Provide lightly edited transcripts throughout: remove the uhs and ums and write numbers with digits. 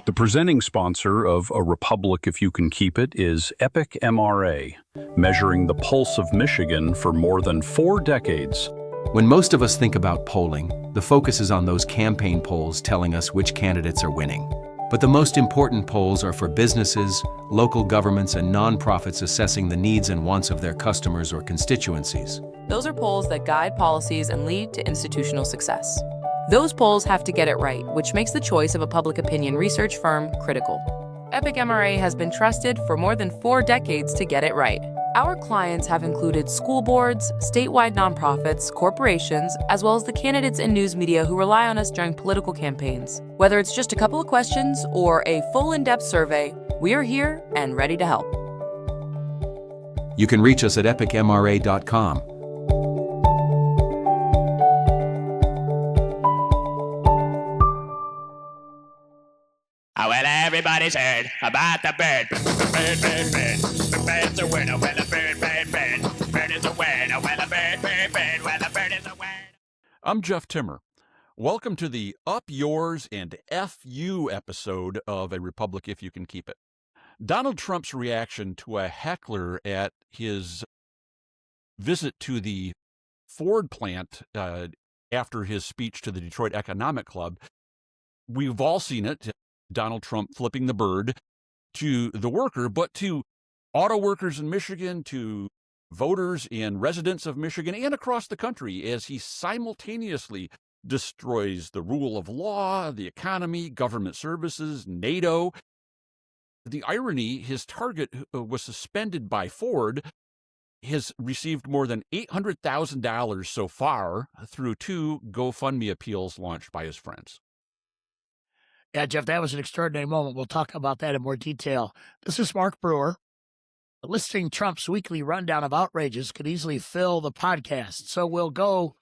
The presenting sponsor of A Republic If You Can Keep It is Epic MRA, measuring the pulse of Michigan for more than 4 decades. When most of us think about polling, the focus is on those campaign polls telling us which candidates are winning. But the most important polls are for businesses, local governments, and nonprofits assessing the needs and wants of their customers or constituencies. Those are polls that guide policies and lead to institutional success. Those polls have to get it right, which makes the choice of a public opinion research firm critical. Epic MRA has been trusted for more than 4 decades to get it right. Our clients have included school boards, statewide nonprofits, corporations, as well as the candidates and news media who rely on us during political campaigns. Whether it's just a couple of questions or a full in-depth survey, we are here and ready to help. You can reach us at epicmra.com. Well, everybody's heard about the bird. Bird, bird, bird. Bird's a winner. Well, a bird, bird, bird. Bird is a winner. Well, a bird, bird, bird. Well, a bird is a winner. I'm Jeff Timmer. Welcome to the Up Yours and F You episode of A Republic If You Can Keep It. Donald Trump's reaction to a heckler at his visit to the Ford plant after his speech to the Detroit Economic Club, we've all seen it. Donald Trump flipping the bird to the worker, but to auto workers in Michigan, to voters and residents of Michigan and across the country as he simultaneously destroys the rule of law, the economy, government services, NATO. The irony, his target was suspended by Ford, has received more than $800,000 so far through 2 GoFundMe appeals launched by his friends. Yeah, Jeff, that was an extraordinary moment. We'll talk about that in more detail. This is Mark Brewer. Listing Trump's weekly rundown of outrages could easily fill the podcast. So we'll go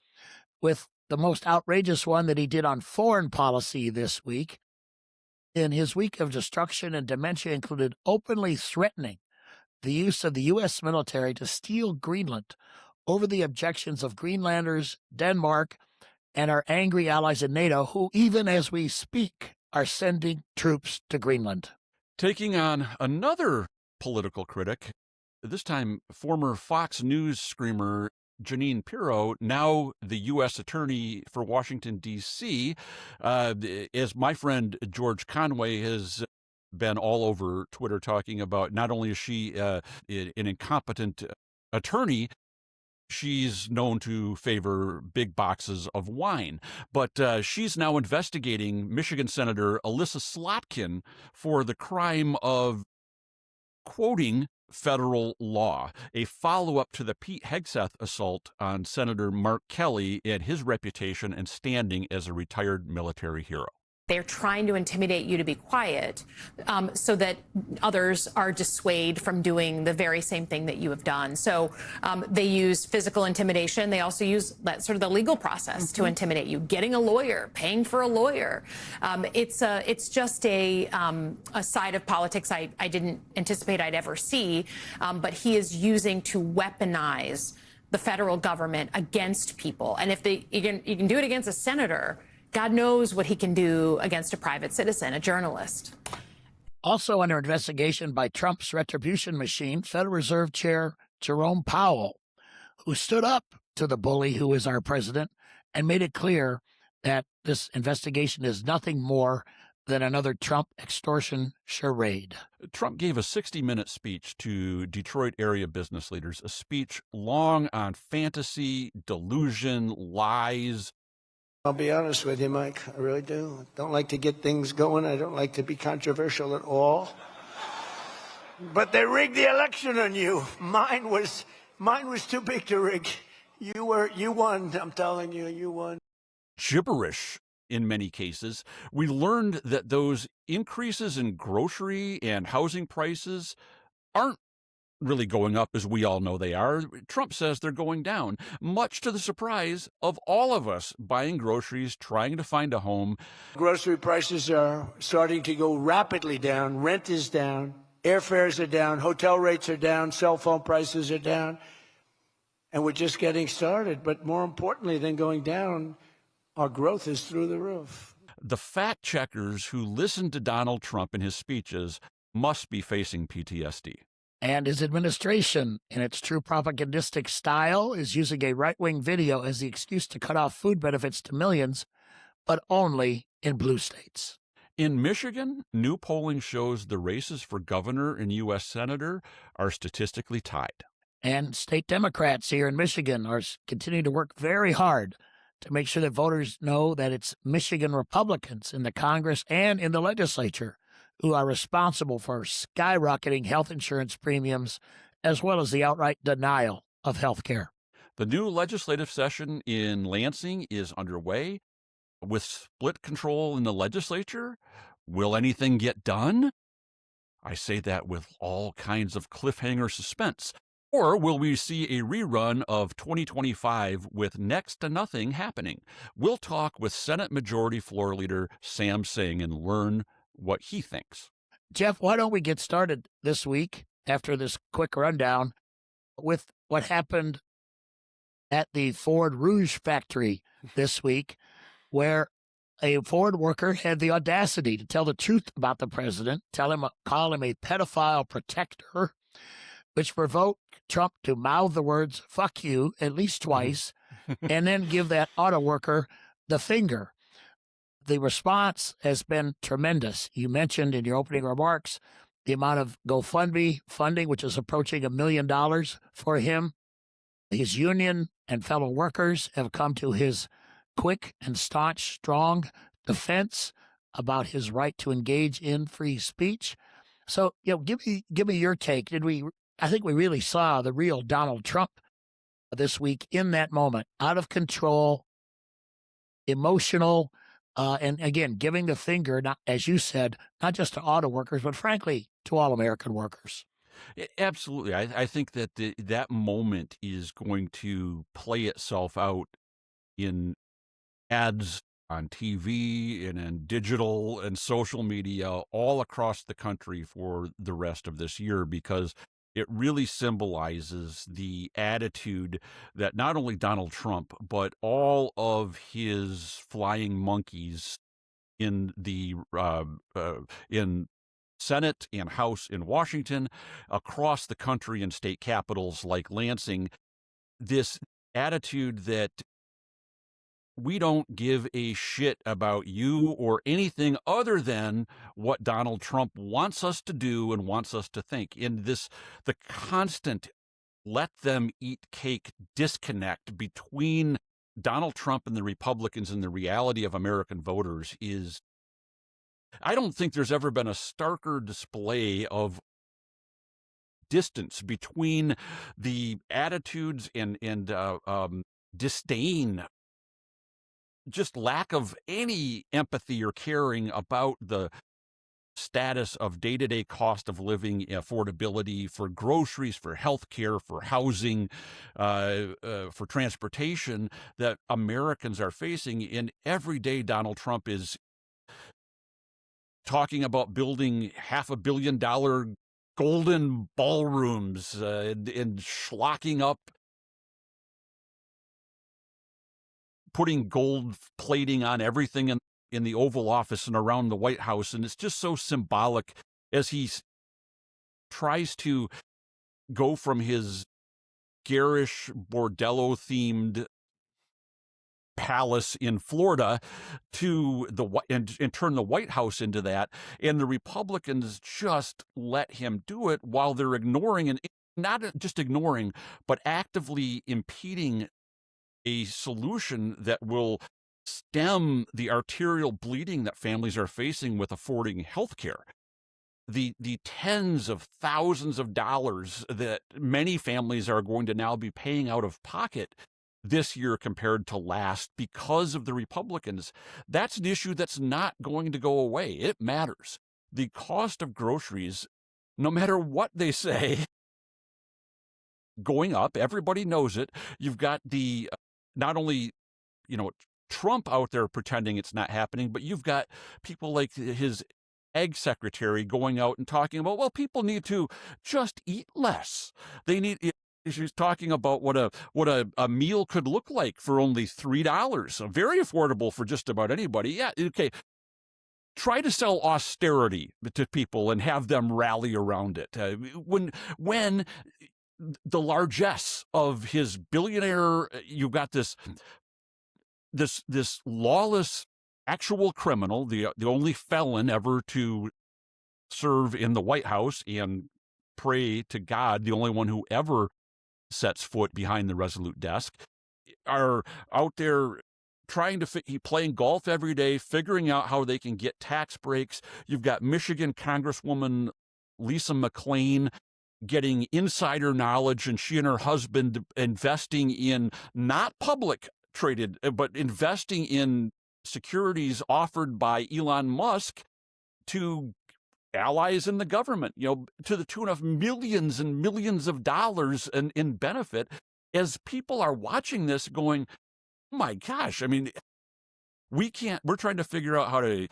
with the most outrageous one that he did on foreign policy this week. In his week of destruction and dementia included openly threatening the use of the U.S. military to steal Greenland over the objections of Greenlanders, Denmark, and our angry allies in NATO, who, even as we speak, are sending troops to Greenland. Taking on another political critic, this time former Fox News screamer Jeanine Pirro, now the U.S. Attorney for Washington, D.C., as my friend George Conway has been all over Twitter talking about, not only is she an incompetent attorney, she's known to favor big boxes of wine, but she's now investigating Michigan Senator Elissa Slotkin for the crime of quoting federal law, a follow-up to the Pete Hegseth assault on Senator Mark Kelly and his reputation and standing as a retired military hero. They're trying to intimidate you to be quiet so that others are dissuaded from doing the very same thing that you have done. So they use physical intimidation. They also use that sort of the legal process to intimidate you, getting a lawyer, paying for a lawyer. It's just a side of politics I didn't anticipate I'd ever see, but he is using to weaponize the federal government against people. And if you can do it against a senator, God knows what he can do against a private citizen, a journalist. Also under investigation by Trump's retribution machine, Federal Reserve Chair Jerome Powell, who stood up to the bully who is our president and made it clear that this investigation is nothing more than another Trump extortion charade. Trump gave a 60-minute speech to Detroit area business leaders, a speech long on fantasy, delusion, lies. I'll be honest with you, Mike. I really do. I don't like to get things going. I don't like to be controversial at all. But they rigged the election on you. Mine was too big to rig. You won. I'm telling you, you won. Gibberish in many cases. We learned that those increases in grocery and housing prices aren't really going up as we all know they are. Trump says they're going down, much to the surprise of all of us buying groceries, trying to find a home. Grocery prices are starting to go rapidly down. Rent is down. Airfares are down. Hotel rates are down. Cell phone prices are down. And we're just getting started. But more importantly than going down, our growth is through the roof. The fact checkers who listen to Donald Trump in his speeches must be facing PTSD. And his administration, in its true propagandistic style, is using a right-wing video as the excuse to cut off food benefits to millions, but only in blue states. In Michigan, new polling shows the races for governor and U.S. senator are statistically tied. And state Democrats here in Michigan are continuing to work very hard to make sure that voters know that it's Michigan Republicans in the Congress and in the legislature who are responsible for skyrocketing health insurance premiums, as well as the outright denial of health care. The new legislative session in Lansing is underway. With split control in the legislature, will anything get done? I say that with all kinds of cliffhanger suspense. Or will we see a rerun of 2025 with next to nothing happening? We'll talk with Senate Majority Floor Leader Sam Singh and learn what he thinks. Jeff, why don't we get started this week, after this quick rundown, with what happened at the Ford Rouge factory this week, where a Ford worker had the audacity to tell the truth about the president, call him a pedophile protector, which provoked Trump to mouth the words, "fuck you," at least twice, and then give that auto worker the finger. The response has been tremendous. You mentioned in your opening remarks the amount of GoFundMe funding, which is approaching $1 million for him. His union and fellow workers have come to his quick and staunch, strong defense about his right to engage in free speech. So, give me your take. I think we really saw the real Donald Trump this week in that moment, out of control, emotional, and again, giving the finger, not, as you said, not just to auto workers, but frankly, to all American workers. Absolutely. I think that that moment is going to play itself out in ads on TV and in digital and social media all across the country for the rest of this year, because it really symbolizes the attitude that not only Donald Trump, but all of his flying monkeys in the in Senate and House in Washington, across the country in state capitals like Lansing, this attitude that we don't give a shit about you or anything other than what Donald Trump wants us to do and wants us to think. And the constant let them eat cake disconnect between Donald Trump and the Republicans and the reality of American voters is, I don't think there's ever been a starker display of distance between the attitudes and disdain, just lack of any empathy or caring about the status of day-to-day cost of living, affordability for groceries, for healthcare, for housing, for transportation that Americans are facing. And every day Donald Trump is talking about building $500 million golden ballrooms and schlocking up, putting gold plating on everything in the Oval Office and around the White House. And it's just so symbolic as he tries to go from his garish bordello-themed palace in Florida to and turn the White House into that. And the Republicans just let him do it while they're ignoring, and not just ignoring, but actively impeding a solution that will stem the arterial bleeding that families are facing with affording health care. The tens of thousands of dollars that many families are going to now be paying out of pocket this year compared to last because of the Republicans, that's an issue that's not going to go away. It matters. The cost of groceries, no matter what they say, going up. Everybody knows it. You've got the not only, Trump out there pretending it's not happening, but you've got people like his egg secretary going out and talking about, well, people need to just eat less. They need, She's talking about what a meal could look like for only $3. Very affordable for just about anybody. Yeah, okay. Try to sell austerity to people and have them rally around it. When the largesse of his billionaire, you've got this lawless actual criminal, the only felon ever to serve in the White House and pray to God, the only one who ever sets foot behind the Resolute desk, are out there trying to playing golf every day, figuring out how they can get tax breaks. You've got Michigan Congresswoman Lisa McClain getting insider knowledge, and she and her husband investing in not public traded, but investing in securities offered by Elon Musk to allies in the government, to the tune of millions and millions of dollars in benefit. As people are watching this going, oh my gosh, I mean, we're trying to figure out how to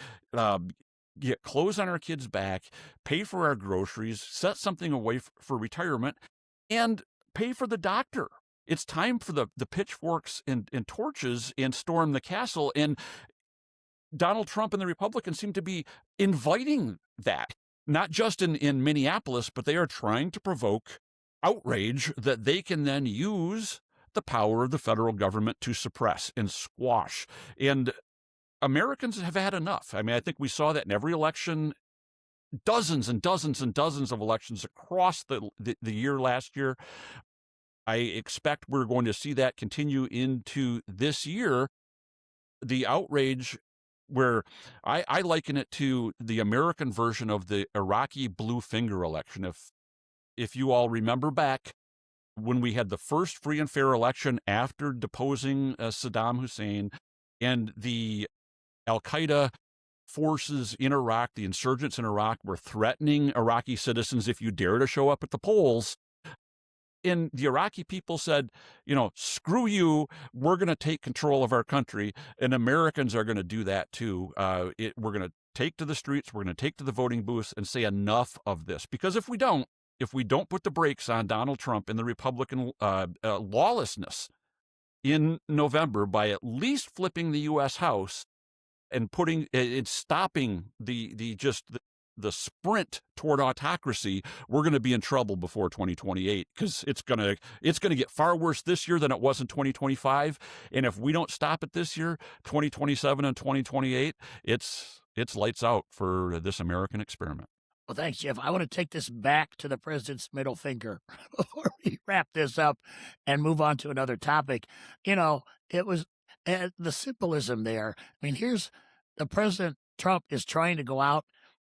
get clothes on our kids' back, pay for our groceries, set something away for retirement, and pay for the doctor. It's time for the pitchforks and torches and storm the castle. And Donald Trump and the Republicans seem to be inviting that, not just in Minneapolis, but they are trying to provoke outrage that they can then use the power of the federal government to suppress and squash. And Americans have had enough. I mean, I think we saw that in every election, dozens and dozens and dozens of elections across the year last year. I expect we're going to see that continue into this year. The outrage, where I liken it to the American version of the Iraqi blue finger election. If you all remember back when we had the first free and fair election after deposing Saddam Hussein, and the Al-Qaeda forces in Iraq, the insurgents in Iraq, were threatening Iraqi citizens, if you dare to show up at the polls. And the Iraqi people said, screw you, we're going to take control of our country, and Americans are going to do that too. We're going to take to the streets, we're going to take to the voting booths and say enough of this. Because if we don't put the brakes on Donald Trump and the Republican lawlessness in November by at least flipping the U.S. House and stopping the sprint toward autocracy, we're going to be in trouble before 2028, because it's going to get far worse this year than it was in 2025. And if we don't stop it this year, 2027 and 2028, it's lights out for this American experiment. Well, thanks, Jeff. I want to take this back to the president's middle finger before we wrap this up and move on to another topic. It was the symbolism there. I mean, here's the President Trump is trying to go out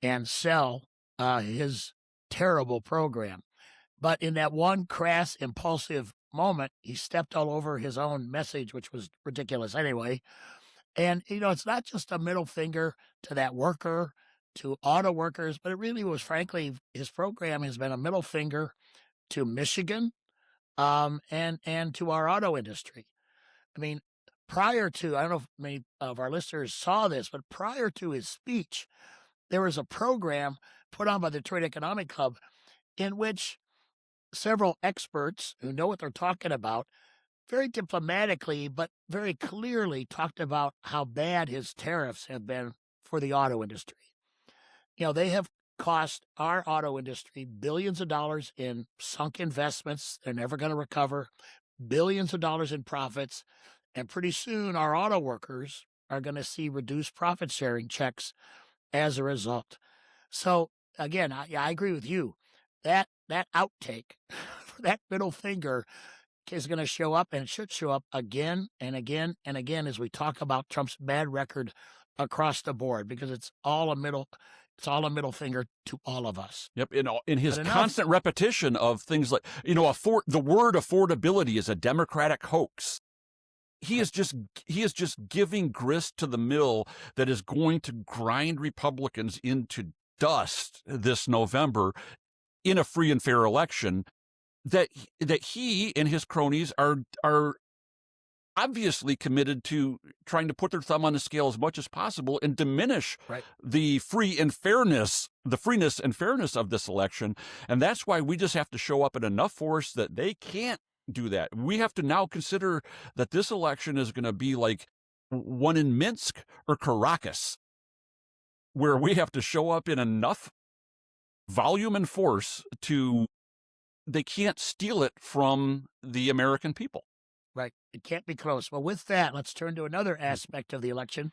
and sell his terrible program. But in that one crass, impulsive moment, he stepped all over his own message, which was ridiculous anyway. And, it's not just a middle finger to that worker, to auto workers, but it really was, frankly, his program has been a middle finger to Michigan and to our auto industry. I mean, prior to, I don't know if many of our listeners saw this, but prior to his speech, there was a program put on by the Detroit Economic Club in which several experts who know what they're talking about very diplomatically but very clearly talked about how bad his tariffs have been for the auto industry. They have cost our auto industry billions of dollars in sunk investments they're never going to recover, billions of dollars in profits, and pretty soon our auto workers are going to see reduced profit sharing checks as a result. So again, I agree with you. That outtake for that middle finger is going to show up, and it should show up again and again and again as we talk about Trump's bad record across the board, because it's all a middle finger to all of us. Yep. In his constant repetition of things like, the word affordability is a Democratic hoax. He is just giving grist to the mill that is going to grind Republicans into dust this November in a free and fair election that he and his cronies are obviously committed to trying to put their thumb on the scale as much as possible and diminish the freeness and fairness of this election. And that's why we just have to show up in enough force that they can't do that. We have to now consider that this election is going to be like one in Minsk or Caracas, where we have to show up in enough volume and force they can't steal it from the American people. Right. It can't be close. Well, with that, let's turn to another aspect of the election.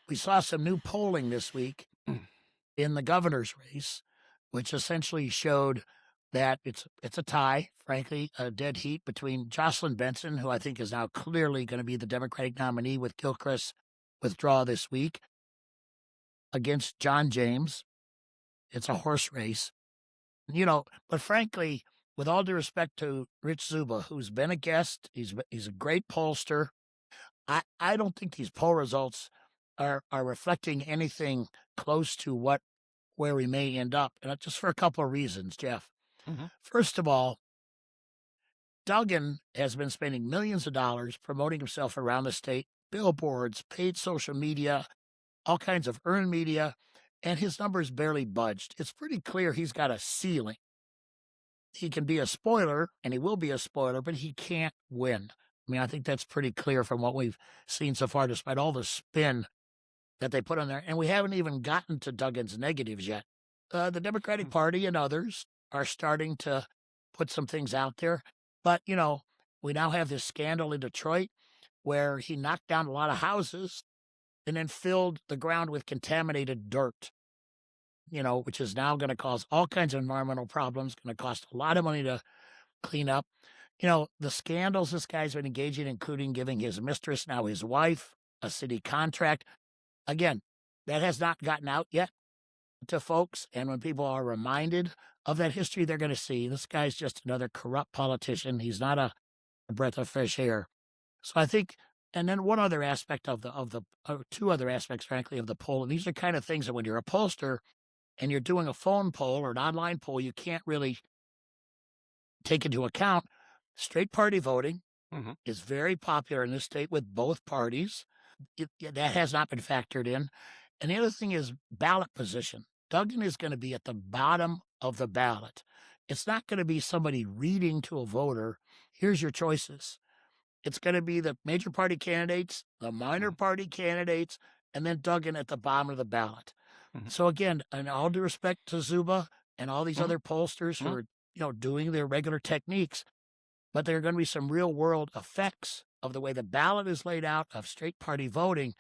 We saw some new polling this week in the governor's race, which essentially showed that it's a tie, frankly, a dead heat between Jocelyn Benson, who I think is now clearly going to be the Democratic nominee with Gilchrist's withdrawal this week, against John James. It's a horse race. But frankly, with all due respect to Rich Zuba, who's been a guest, he's a great pollster. I don't think these poll results are reflecting anything close to where we may end up, and just for a couple of reasons, Jeff. Mm-hmm. First of all, Duggan has been spending millions of dollars promoting himself around the state, billboards, paid social media, all kinds of earned media, and his numbers barely budged. It's pretty clear he's got a ceiling. He can be a spoiler, and he will be a spoiler, but he can't win. I mean, I think that's pretty clear from what we've seen so far, despite all the spin that they put on there. And we haven't even gotten to Duggan's negatives yet. The Democratic Party and others are starting to put some things out there. But, we now have this scandal in Detroit where he knocked down a lot of houses and then filled the ground with contaminated dirt, which is now going to cause all kinds of environmental problems, going to cost a lot of money to clean up. The scandals this guy's been engaging in, including giving his mistress, now his wife, a city contract. Again, that has not gotten out yet to folks. And when people are reminded of that history, they're going to see this guy's just another corrupt politician. He's not a breath of fresh air. So I think, and then one other aspect two other aspects, frankly, of the poll, and these are kind of things that when you're a pollster and you're doing a phone poll or an online poll, you can't really take into account. Straight party voting is very popular in this state with both parties. That has not been factored in. And the other thing is ballot position. Duggan is going to be at the bottom of the ballot. It's not going to be somebody reading to a voter, here's your choices. It's going to be the major party candidates, the minor party candidates, and then Duggan at the bottom of the ballot. So again, in all due respect to Zuba and all these other pollsters who are, doing their regular techniques, but there are going to be some real world effects of the way the ballot is laid out of straight party voting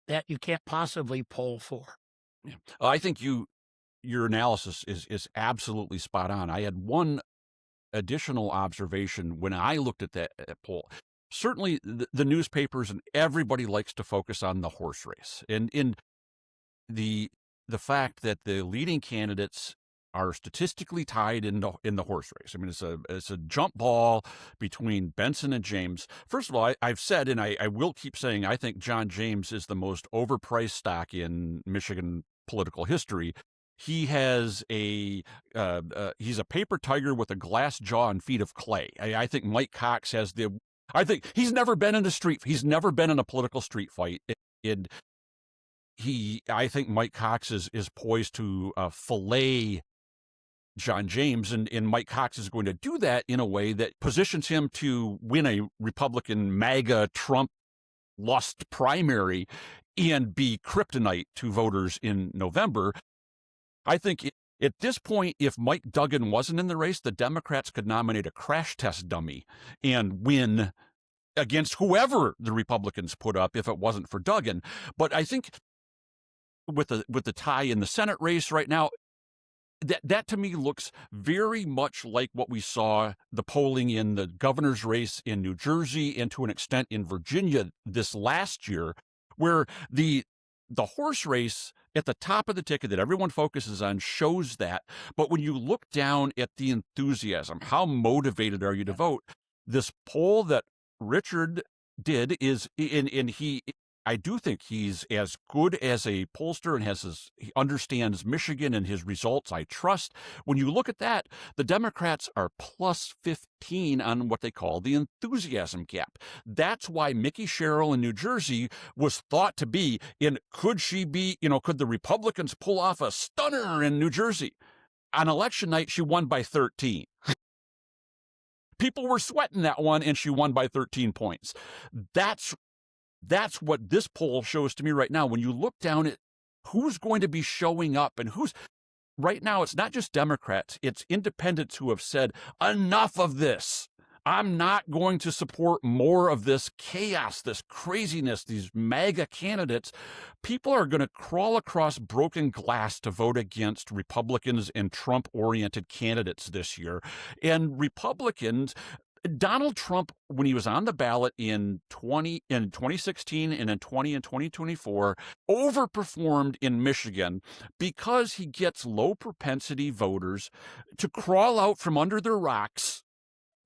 that you can't possibly poll for. Yeah. I think your analysis is absolutely spot on. I had one additional observation when I looked at that poll. Certainly the newspapers and everybody likes to focus on the horse race and in the fact that the leading candidates are statistically tied in the horse race. I mean, it's a jump ball between Benson and James. First of all, I've said, and I will keep saying, I think John James is the most overpriced stock in Michigan political history. He has he's a paper tiger with a glass jaw and feet of clay. I think Mike Cox has I think he's never been in he's never been in a political street fight. I think Mike Cox is poised to fillet John James, and Mike Cox is going to do that in a way that positions him to win a Republican MAGA Trump lust primary and be kryptonite to voters in November. I think at this point, if Mike Duggan wasn't in the race, the Democrats could nominate a crash test dummy and win against whoever the Republicans put up if it wasn't for Duggan. But I think with the tie in the Senate race right now, that to me looks very much like what we saw the polling in the governor's race in New Jersey and to an extent in Virginia this last year, where the horse race at the top of the ticket that everyone focuses on shows that. But when you look down at the enthusiasm, how motivated are you to vote? This poll that Richard did is, and he I do think he's as good as a pollster and he understands Michigan and his results. I trust. When you look at that, the Democrats are plus 15 on what they call the enthusiasm gap. That's why Mickey Sherrill in New Jersey was thought to be could the Republicans pull off a stunner in New Jersey? On election night, she won by 13. People were sweating that one, and she won by 13 points. That's what this poll shows to me right now. When you look down at who's going to be showing up and right now, it's not just Democrats, it's independents who have said, enough of this. I'm not going to support more of this chaos, this craziness, these MAGA candidates. People are going to crawl across broken glass to vote against Republicans and Trump-oriented candidates this year. And Republicans, Donald Trump, when he was on the ballot in 2016 and in 2024, overperformed in Michigan because he gets low propensity voters to crawl out from under their rocks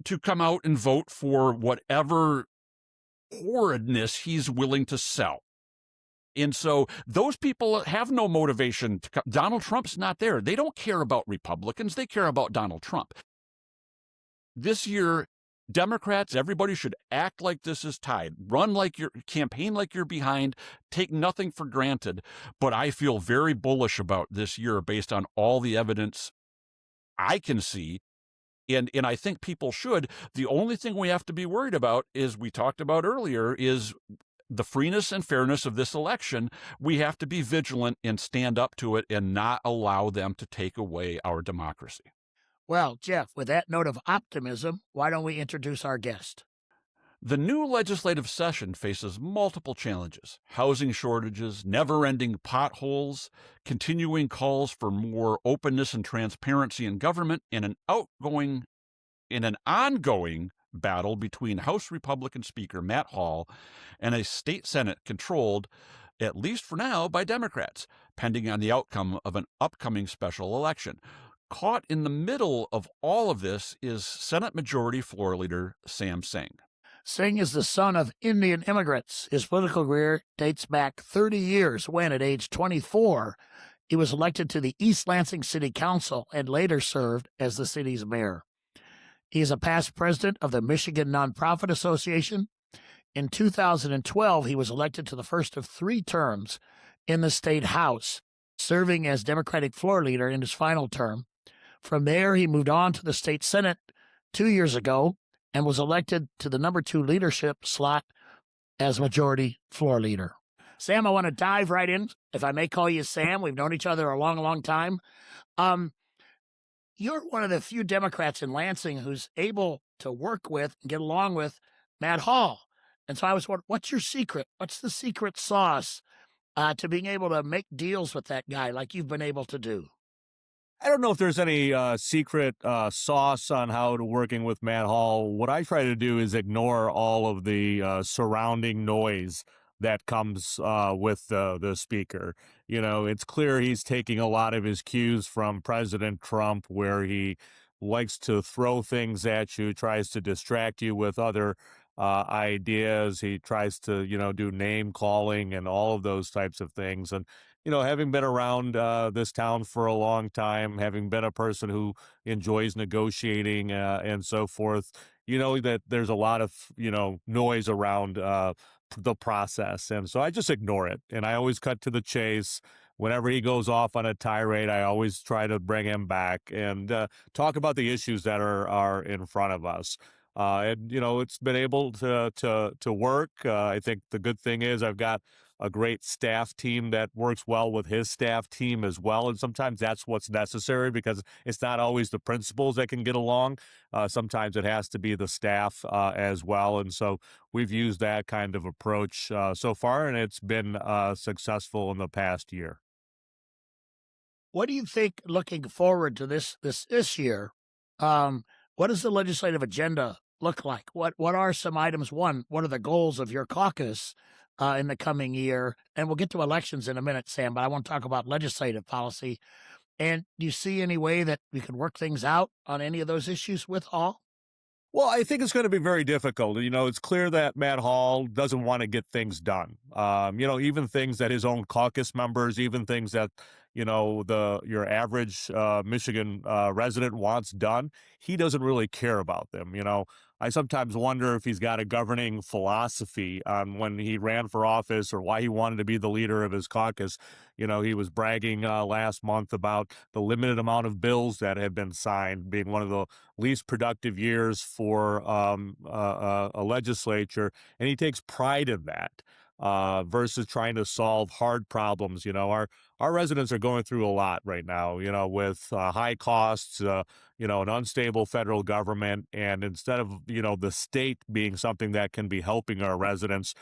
to come out and vote for whatever horridness he's willing to sell. And so those people have no motivation to come. Donald Trump's not there. They don't care about Republicans. They care about Donald Trump. This year, Democrats, everybody should act like this is tied. Campaign like you're behind. Take nothing for granted. But I feel very bullish about this year based on all the evidence I can see. And I think people should. The only thing we have to be worried about is, we talked about earlier, is the freeness and fairness of this election. We have to be vigilant and stand up to it and not allow them to take away our democracy. Well, Jeff, with that note of optimism, why don't we introduce our guest? The new legislative session faces multiple challenges: housing shortages, never-ending potholes, continuing calls for more openness and transparency in government, and an ongoing battle between House Republican Speaker Matt Hall and a state Senate controlled, at least for now, by Democrats, pending on the outcome of an upcoming special election. Caught in the middle of all of this is Senate Majority Floor Leader Sam Singh. Singh is the son of Indian immigrants. His political career dates back 30 years when, at age 24, he was elected to the East Lansing City Council and later served as the city's mayor. He is a past president of the Michigan Nonprofit Association. In 2012, he was elected to the first of 3 terms in the state House, serving as Democratic floor leader in his final term. From there, he moved on to the state Senate 2 years ago and was elected to the number 2 leadership slot as majority floor leader. Sam, I want to dive right in, if I may call you Sam. We've known each other a long, long time. You're one of the few Democrats in Lansing who's able to work with and get along with Matt Hall. And so I was wondering, what's your secret? What's the secret sauce to being able to make deals with that guy like you've been able to do? I don't know if there's any secret sauce on how to working with Matt Hall. What I try to do is ignore all of the surrounding noise that comes with the speaker. You know, it's clear he's taking a lot of his cues from President Trump, where he likes to throw things at you, tries to distract you with other ideas. He tries to, do name calling and all of those types of things. And, having been around this town for a long time, having been a person who enjoys negotiating and so forth, that there's a lot of, noise around the process. And so I just ignore it. And I always cut to the chase. Whenever he goes off on a tirade, I always try to bring him back and talk about the issues that are in front of us. And, it's been able to work. I think the good thing is I've got a great staff team that works well with his staff team as well. And sometimes that's what's necessary, because it's not always the principals that can get along. Sometimes it has to be the staff as well. And so we've used that kind of approach so far, and it's been successful in the past year. What do you think, looking forward to this year? What does the legislative agenda look like? What are some items? One, what are the goals of your caucus in the coming year? And we'll get to elections in a minute, Sam, but I want to talk about legislative policy. And do you see any way that we can work things out on any of those issues with Hall? Well, I think it's going to be very difficult. It's clear that Matt Hall doesn't want to get things done. Even things that his own caucus members, even things that, your average Michigan resident wants done, he doesn't really care about them. I sometimes wonder if he's got a governing philosophy on when he ran for office or why he wanted to be the leader of his caucus. He was bragging last month about the limited amount of bills that had been signed, being one of the least productive years for a legislature, and he takes pride in that. Versus trying to solve hard problems. Our residents are going through a lot right now, with high costs, an unstable federal government. And instead of, the state being something that can be helping our residents,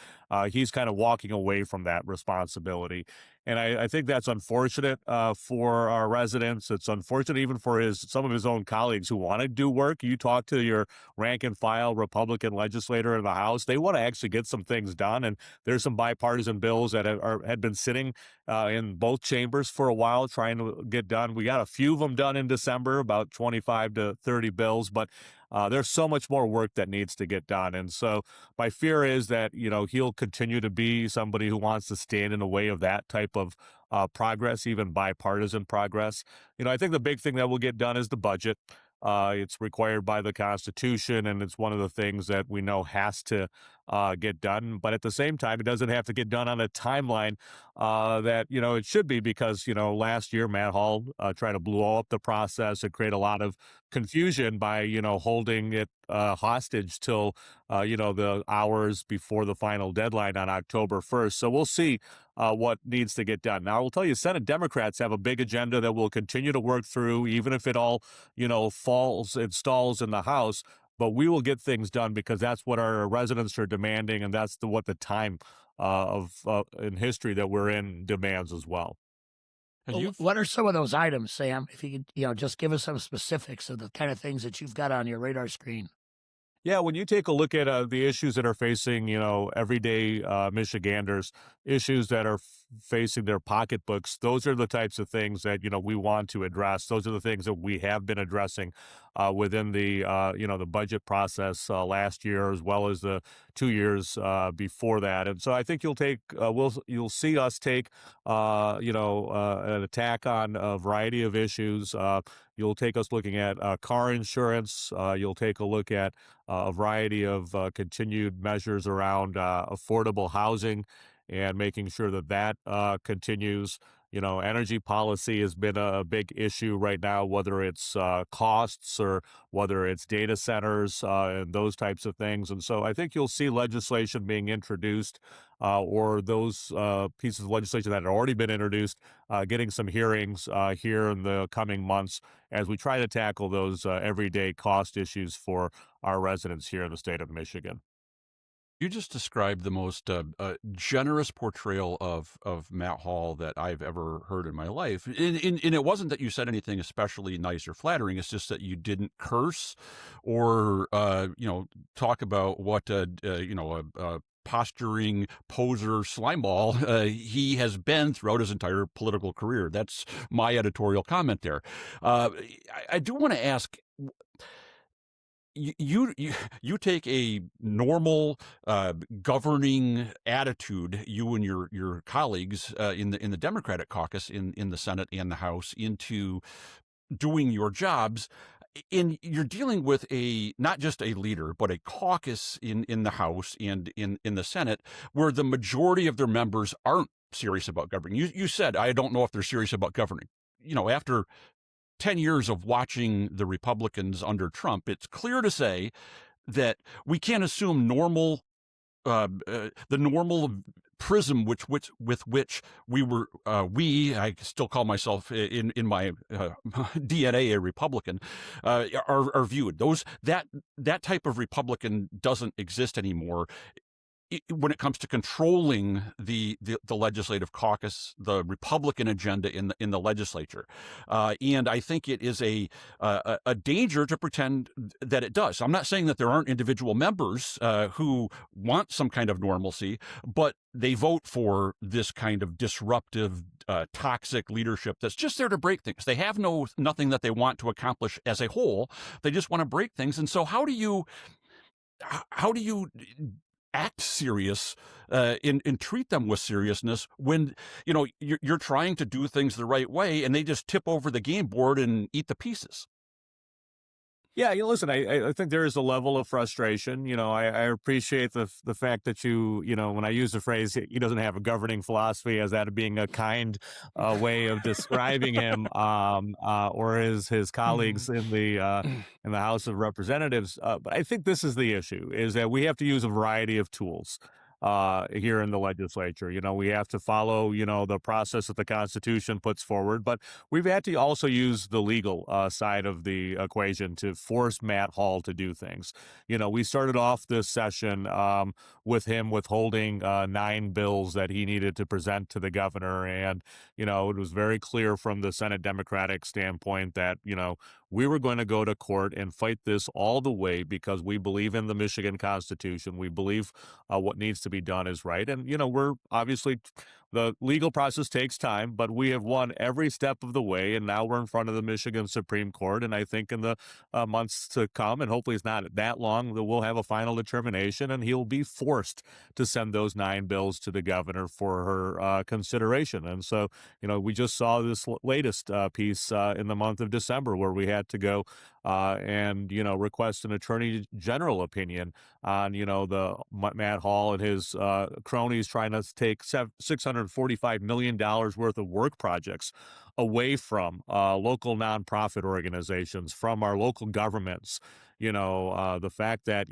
he's kind of walking away from that responsibility. And I think that's unfortunate for our residents. It's unfortunate even for some of his own colleagues who want to do work. You talk to your rank and file Republican legislator in the House, they want to actually get some things done. And there's some bipartisan bills that had been sitting in both chambers for a while trying to get done. We got a few of them done in December, about 25 to 30 bills, but there's so much more work that needs to get done. And so my fear is that, he'll continue to be somebody who wants to stand in the way of that type of progress, even bipartisan progress. I think the big thing that will get done is the budget. It's required by the Constitution, and it's one of the things that we know has to get done. But at the same time, it doesn't have to get done on a timeline that, it should be, because, last year Matt Hall tried to blow up the process and create a lot of confusion by, holding it hostage till, the hours before the final deadline on October 1st. So we'll see what needs to get done. Now, I will tell you, Senate Democrats have a big agenda that we'll continue to work through, even if it all, stalls in the House. But we will get things done because that's what our residents are demanding, and that's what the time in history that we're in demands as well. What are some of those items, Sam? If you could, just give us some specifics of the kind of things that you've got on your radar screen. Yeah, when you take a look at the issues that are facing, everyday Michiganders, issues that are facing their pocketbooks, those are the types of things that, we want to address. Those are the things that we have been addressing within the, the budget process last year, as well as the 2 years before that. And so I think you'll see us take, an attack on a variety of issues. You'll take us looking at car insurance. You'll take a look at a variety of continued measures around affordable housing and making sure that continues. Energy policy has been a big issue right now, whether it's costs or whether it's data centers and those types of things. And so I think you'll see legislation being introduced or those pieces of legislation that had already been introduced, getting some hearings here in the coming months as we try to tackle those everyday cost issues for our residents here in the state of Michigan. You just described the most generous portrayal of Matt Hall that I've ever heard in my life. And it wasn't that you said anything especially nice or flattering. It's just that you didn't curse or, talk about what, a posturing poser slimeball he has been throughout his entire political career. That's my editorial comment there. I do want to ask, you take a normal governing attitude, you and your colleagues in the Democratic caucus in the Senate and the House, into doing your jobs. And you're dealing with not just a leader, but a caucus in the House and in the Senate, where the majority of their members aren't serious about governing. You said, I don't know if they're serious about governing. After 10 years of watching the Republicans under Trump, it's clear to say that we can't assume the normal prism with which I still call myself in my DNA a Republican, are viewed. That type of Republican doesn't exist anymore. when it comes to controlling the legislative caucus, the Republican agenda in the legislature, and I think it is a danger to pretend that it does. I'm not saying that there aren't individual members who want some kind of normalcy, but they vote for this kind of disruptive, toxic leadership that's just there to break things. They have nothing that they want to accomplish as a whole. They just want to break things. And so how do you act serious and treat them with seriousness when you're trying to do things the right way and they just tip over the game board and eat the pieces? Yeah, listen, I think there is a level of frustration. I appreciate the fact that when I use the phrase, he doesn't have a governing philosophy, as that being a kind way of describing him, or his colleagues in the House of Representatives. But I think this is the issue, is that we have to use a variety of tools here in the legislature. We have to follow, the process that the Constitution puts forward, but we've had to also use the legal side of the equation to force Matt Hall to do things. We started off this session with him withholding 9 bills that he needed to present to the governor. And, it was very clear from the Senate Democratic standpoint that, we were going to go to court and fight this all the way because we believe in the Michigan Constitution. We believe what needs to be done is right. And, we're obviously, the legal process takes time, but we have won every step of the way. And now we're in front of the Michigan Supreme Court. And I think in the months to come, and hopefully it's not that long, that we'll have a final determination and he'll be forced to send those 9 bills to the governor for her consideration. And so, we just saw this latest piece in the month of December where we had to go and request an attorney general opinion on the Matt Hall and his cronies trying to take $645 million worth of work projects away from local nonprofit organizations, from our local governments. The fact that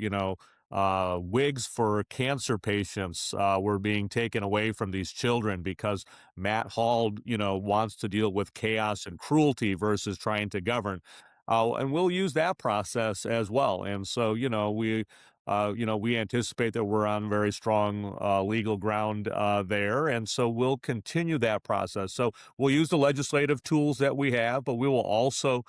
wigs for cancer patients were being taken away from these children because Matt Hall wants to deal with chaos and cruelty versus trying to govern. And we'll use that process as well. And so, we anticipate that we're on very strong legal ground there. And so we'll continue that process. So we'll use the legislative tools that we have, but we will also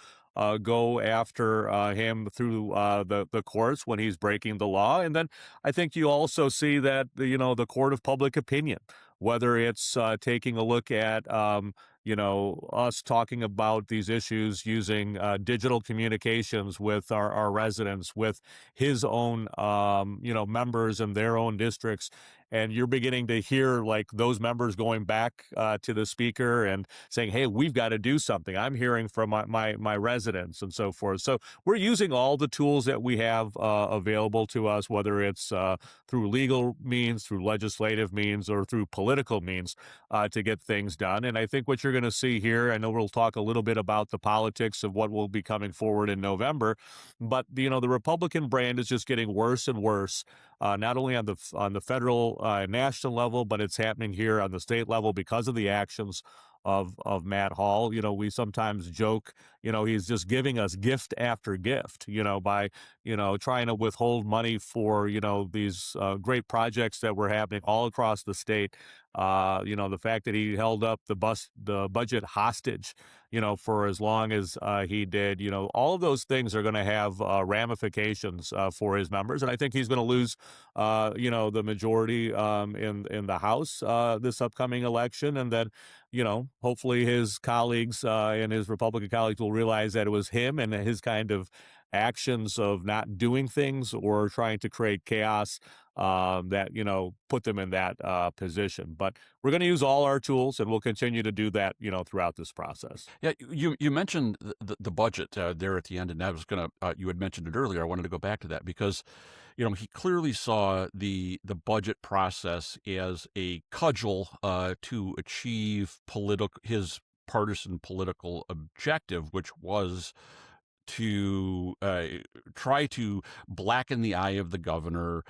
go after him through the courts when he's breaking the law. And then I think you also see that, the court of public opinion, whether it's taking a look at us talking about these issues using digital communications with our residents, with his own, members and their own districts. And you're beginning to hear like those members going back to the speaker and saying, hey, we've got to do something. I'm hearing from my residents and so forth. So we're using all the tools that we have available to us, whether it's through legal means, through legislative means, or through political means to get things done. And I think what you're going to see here, I know we'll talk a little bit about the politics of what will be coming forward in November, but the Republican brand is just getting worse and worse, not only on the federal national level, but it's happening here on the state level because of the actions of Matt Hall. We sometimes joke, he's just giving us gift after gift, by, trying to withhold money for, these great projects that were happening all across the state. The fact that he held up the budget hostage, for as long as he did, all of those things are going to have ramifications for his members. And I think he's going to lose, the majority in the House this upcoming election. And then, hopefully his colleagues and his Republican colleagues will realize that it was him and his kind of actions of not doing things or trying to create chaos that, put them in that position. But we're going to use all our tools, and we'll continue to do that, throughout this process. Yeah, you mentioned the budget there at the end, and I was going to, you had mentioned it earlier. I wanted to go back to that because, he clearly saw the budget process as a cudgel to achieve his partisan political objective, which was to try to blacken the eye of the governor,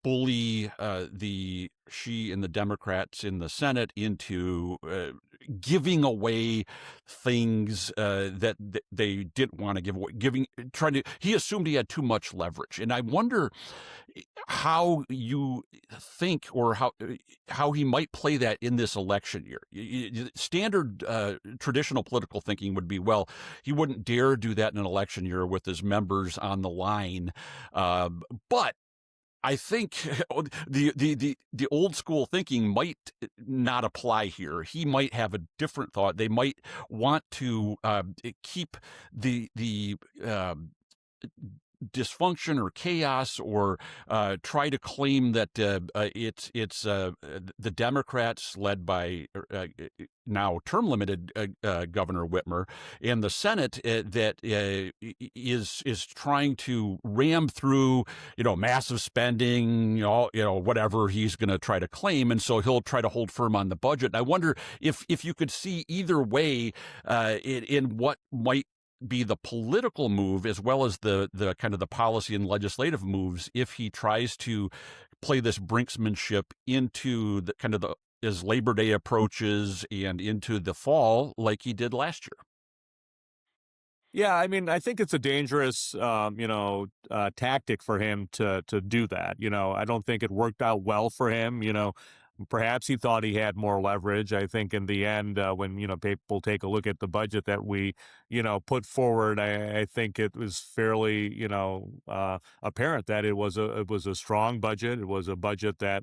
bully she and the Democrats in the Senate into giving away things that they didn't want to give away, he assumed he had too much leverage. And I wonder how you think, or how he might play that in this election year. Standard traditional political thinking would be, well, he wouldn't dare do that in an election year with his members on the line. But I think the old school thinking might not apply here. He might have a different thought. They might want to keep the dysfunction or chaos, or try to claim that it's the Democrats, led by now term limited Governor Whitmer, and the Senate that is trying to ram through massive spending, whatever he's going to try to claim, and so he'll try to hold firm on the budget. And I wonder if you could see either way in what might be the political move, as well as the kind of the policy and legislative moves, if he tries to play this brinksmanship into the kind of as Labor Day approaches and into the fall, like he did last year. Yeah, I mean, I think it's a dangerous, tactic for him to do that. I don't think it worked out well for him. Perhaps he thought he had more leverage. I think in the end, when people take a look at the budget that we put forward, I think it was fairly apparent that it was a strong budget. It was a budget that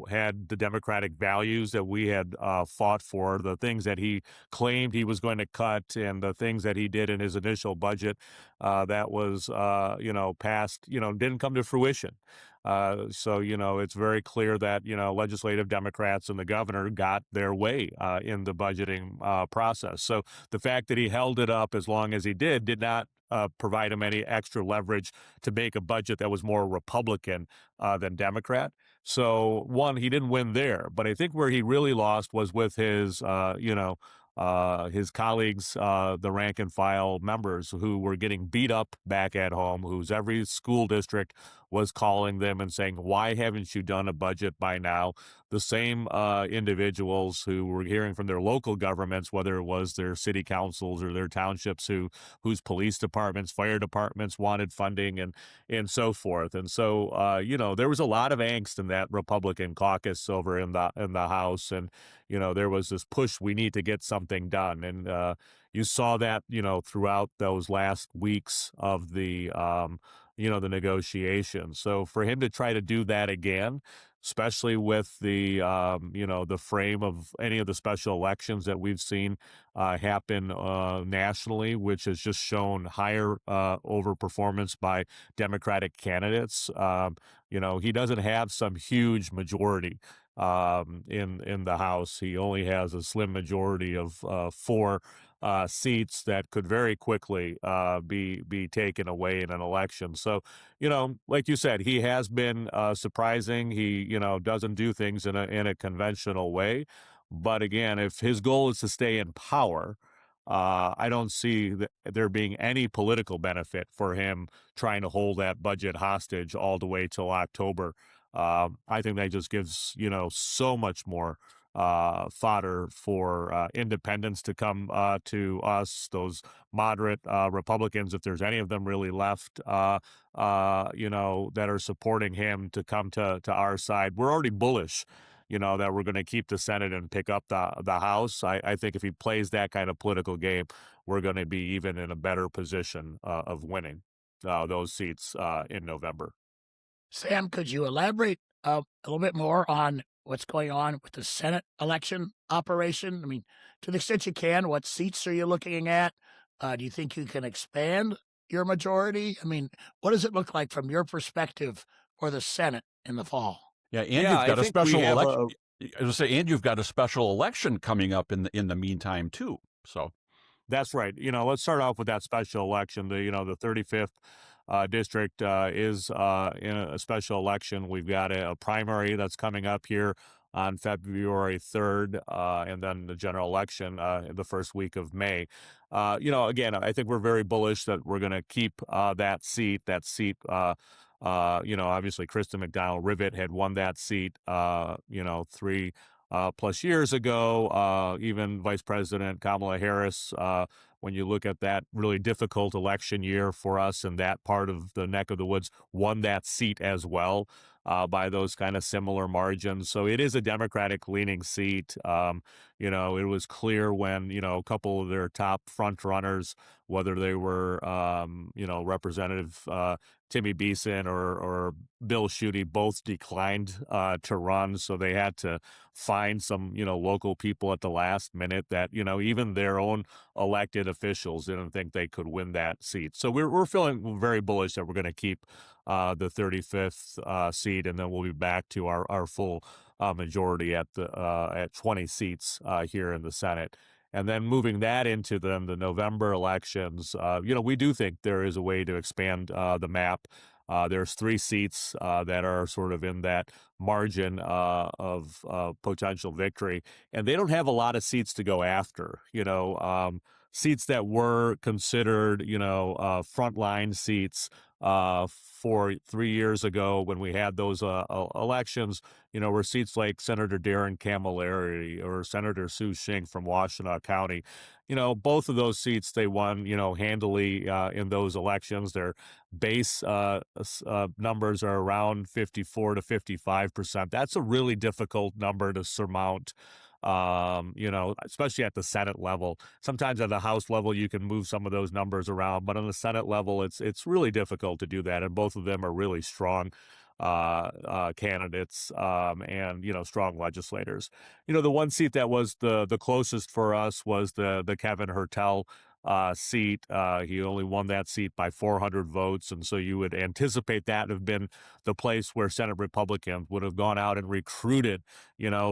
had the democratic values that we had fought for. The things that he claimed he was going to cut, and the things that he did in his initial budget that was passed didn't come to fruition. So it's very clear that legislative Democrats and the governor got their way in the budgeting process. So the fact that he held it up as long as he did not provide him any extra leverage to make a budget that was more Republican than Democrat. So one, he didn't win there, but I think where he really lost was with his his colleagues, the rank and file members, who were getting beat up back at home, whose every school district was calling them and saying, why haven't you done a budget by now? The same individuals who were hearing from their local governments, whether it was their city councils or their townships, whose police departments, fire departments wanted funding, and so forth. And so, there was a lot of angst in that Republican caucus over in the House. And, there was this push, we need to get something done. And you saw that, throughout those last weeks of the the negotiations. So for him to try to do that again, especially with the the frame of any of the special elections that we've seen happen nationally, which has just shown higher overperformance by Democratic candidates. He doesn't have some huge majority in the House. He only has a slim majority of 4 seats that could very quickly be taken away in an election. So, like you said, he has been surprising. He, doesn't do things in a conventional way. But again, if his goal is to stay in power, I don't see there being any political benefit for him trying to hold that budget hostage all the way till October. I think that just gives, so much more fodder for independents to come to us, those moderate Republicans, if there's any of them really left, that are supporting him, to come to our side. We're already bullish, that we're going to keep the Senate and pick up the House. I think if he plays that kind of political game, we're going to be even in a better position of winning those seats in November. Sam, could you elaborate a little bit more on what's going on with the Senate election operation? I mean, to the extent you can, what seats are you looking at? Do you think you can expand your majority? I mean, what does it look like from your perspective for the Senate in the fall? Yeah, and you've got a special election. I was saying, and you've got a special election coming up in the meantime too. So that's right. Let's start off with that special election. The 35th district is in a special election. We've got a primary that's coming up here on February 3rd, and then the general election the first week of May. Again, I think we're very bullish that we're going to keep that seat. Obviously Kristen McDonald Rivet had won that seat, 3 plus years ago. Even Vice President Kamala Harris, when you look at that really difficult election year for us in that part of the neck of the woods, won that seat as well by those kind of similar margins. So it is a Democratic leaning seat. It was clear when, a couple of their top front runners, whether they were, Representative Timmy Beeson or Bill Schuette, both declined to run. So they had to find some, local people at the last minute that, even their own elected officials didn't think they could win that seat. So we're feeling very bullish that we're going to keep the 35th seat, and then we'll be back to our full majority at 20 seats here in the Senate. And then moving that into the November elections, we do think there is a way to expand the map. There's 3 seats that are sort of in that margin of potential victory, and they don't have a lot of seats to go after. Seats that were considered, frontline seats for 3 years ago when we had those elections, were seats like Senator Darren Camilleri or Senator Sue Singh from Washtenaw County. Both of those seats they won, handily in those elections. Their base numbers are around 54 to 55%. That's a really difficult number to surmount. Especially at the Senate level. Sometimes at the House level, you can move some of those numbers around, but on the Senate level, it's really difficult to do that. And both of them are really strong candidates and strong legislators. The one seat that was the closest for us was the Kevin Hertel seat. He only won that seat by 400 votes. And so you would anticipate that to have been the place where Senate Republicans would have gone out and recruited,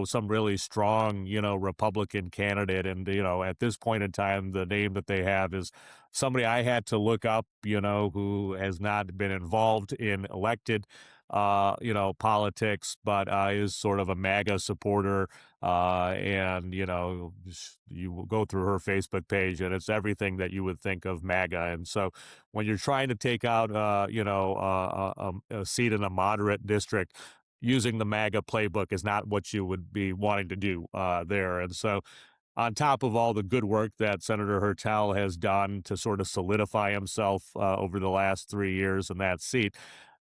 some really strong, Republican candidate. And, at this point in time, the name that they have is somebody I had to look up, who has not been involved in elected politics, but is sort of a MAGA supporter. And, you will go through her Facebook page and it's everything that you would think of MAGA. And so when you're trying to take out, a seat in a moderate district, using the MAGA playbook is not what you would be wanting to do there. And so on top of all the good work that Senator Hertel has done to sort of solidify himself over the last 3 years in that seat,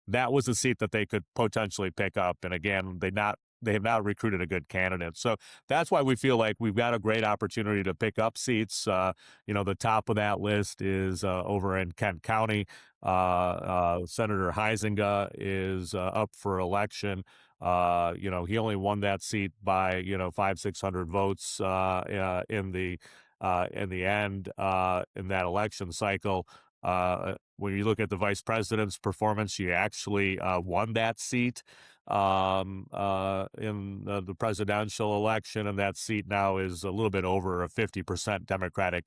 that was a seat that they could potentially pick up. And again, they have not recruited a good candidate. So that's why we feel like we've got a great opportunity to pick up seats. The top of that list is over in Kent County. Senator Huizenga is up for election. He only won that seat by 500-600 votes in the end in that election cycle. When you look at the vice president's performance, she actually won that seat in the presidential election, and that seat now is a little bit over a 50% Democratic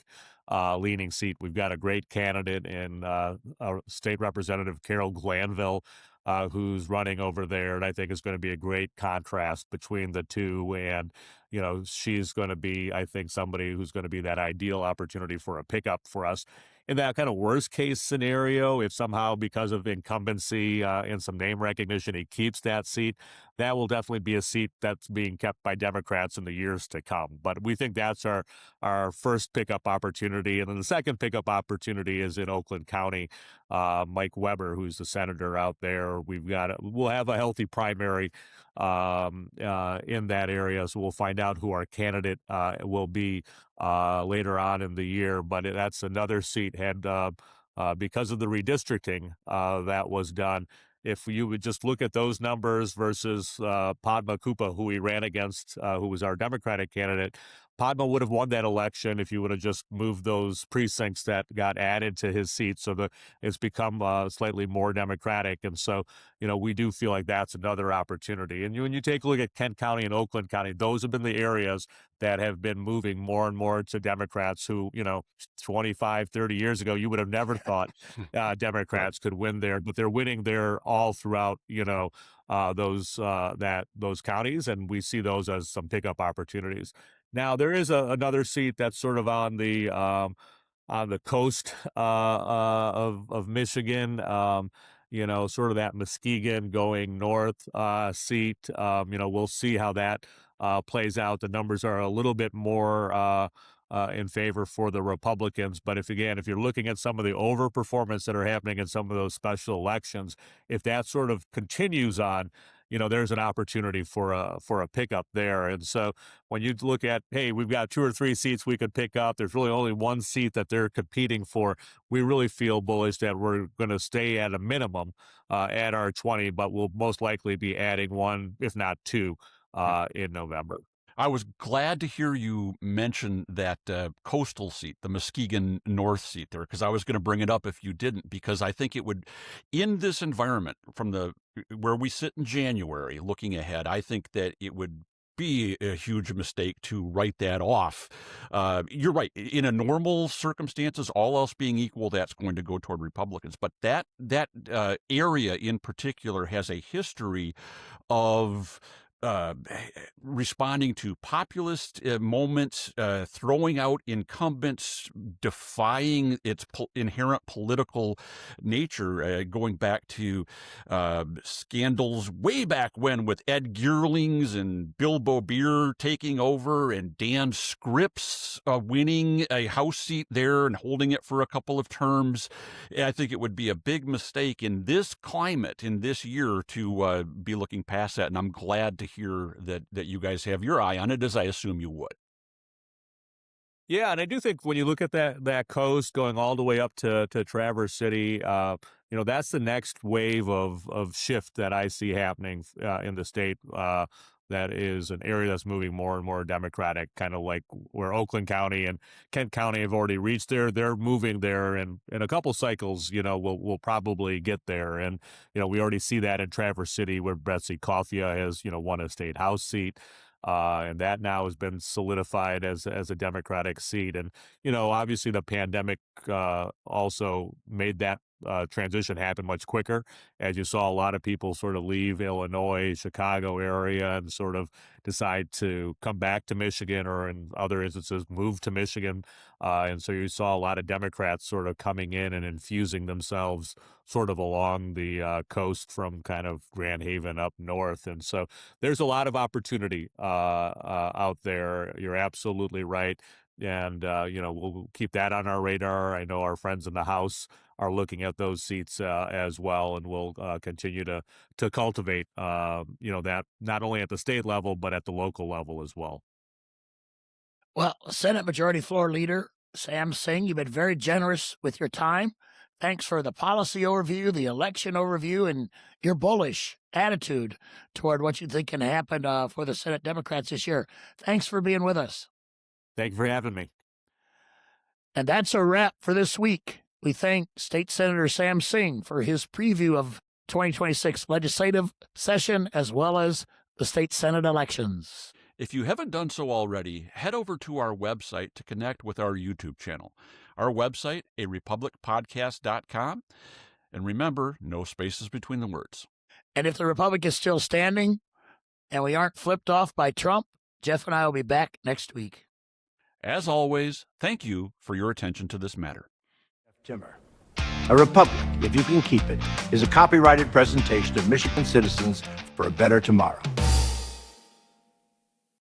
leaning seat. We've got a great candidate in State Representative Carol Glanville, who's running over there, and I think is going to be a great contrast between the two. And, she's going to be, I think, somebody who's going to be that ideal opportunity for a pickup for us. In that kind of worst case scenario, if somehow because of incumbency and some name recognition, he keeps that seat, that will definitely be a seat that's being kept by Democrats in the years to come. But we think that's our first pickup opportunity. And then the second pickup opportunity is in Oakland County. Mike Weber, who's the senator out there, we'll have a healthy primary in that area. So we'll find out who our candidate will be later on in the year. But that's another seat had because of the redistricting that was done. If you would just look at those numbers versus Padma Kupa, who he ran against, who was our Democratic candidate, Padma would have won that election if you would have just moved those precincts that got added to his seat. So it's become slightly more Democratic. And so, we do feel like that's another opportunity. And when you take a look at Kent County and Oakland County, those have been the areas that have been moving more and more to Democrats who, 25, 30 years ago, you would have never thought Democrats could win there, but they're winning there all throughout, those counties. And we see those as some pickup opportunities. Now, there is another seat that's sort of on the coast of Michigan, sort of that Muskegon going north seat. We'll see how that plays out, the numbers are a little bit more in favor for the Republicans. But if you're looking at some of the overperformance that are happening in some of those special elections, if that sort of continues on, there's an opportunity for a pickup there. And so when you look at, hey, we've got 2 or 3 seats we could pick up, there's really only 1 seat that they're competing for. We really feel bullish that we're going to stay at a minimum at our 20, but we'll most likely be adding 1, if not 2, in November. I was glad to hear you mention that coastal seat, the Muskegon North seat there, because I was going to bring it up if you didn't, because I think it would, in this environment, from where we sit in January, looking ahead, I think that it would be a huge mistake to write that off. You're right. In a normal circumstances, all else being equal, that's going to go toward Republicans. But that area in particular has a history of responding to populist moments, throwing out incumbents, defying its inherent political nature, going back to scandals way back when with Ed Geerlings and Bill Bobeer taking over and Dan Scripps winning a House seat there and holding it for a couple of terms. I think it would be a big mistake in this climate, in this year, to be looking past that. And I'm glad to hear that you guys have your eye on it, as I assume you would. Yeah, and I do think when you look at that coast going all the way up to Traverse City, that's the next wave of shift that I see happening in the state. That is an area that's moving more and more Democratic, kind of like where Oakland County and Kent County have already reached there. They're moving there, and in a couple cycles, we'll probably get there. And, we already see that in Traverse City where Betsy Coffia has, won a state House seat. And that now has been solidified as a Democratic seat. And, obviously the pandemic also made that transition happen much quicker, as you saw a lot of people sort of leave Illinois, Chicago area, and sort of decide to come back to Michigan, or in other instances move to Michigan. And so you saw a lot of Democrats sort of coming in and infusing themselves sort of along the coast from kind of Grand Haven up north. And so there's a lot of opportunity out there. You're absolutely right. And, we'll keep that on our radar. I know our friends in the House are looking at those seats as well, and we'll continue to cultivate, that not only at the state level, but at the local level as well. Well, Senate Majority Floor Leader Sam Singh, you've been very generous with your time. Thanks for the policy overview, the election overview, and your bullish attitude toward what you think can happen for the Senate Democrats this year. Thanks for being with us. Thank you for having me. And that's a wrap for this week. We thank State Senator Sam Singh for his preview of 2026 legislative session, as well as the state Senate elections. If you haven't done so already, head over to our website to connect with our YouTube channel. Our website, arepublicpodcast.com. And remember, no spaces between the words. And if the Republic is still standing and we aren't flipped off by Trump, Jeff and I will be back next week. As always, thank you for your attention to this matter. Timmer. A Republic, if you can keep it, is a copyrighted presentation of Michigan citizens for a better tomorrow.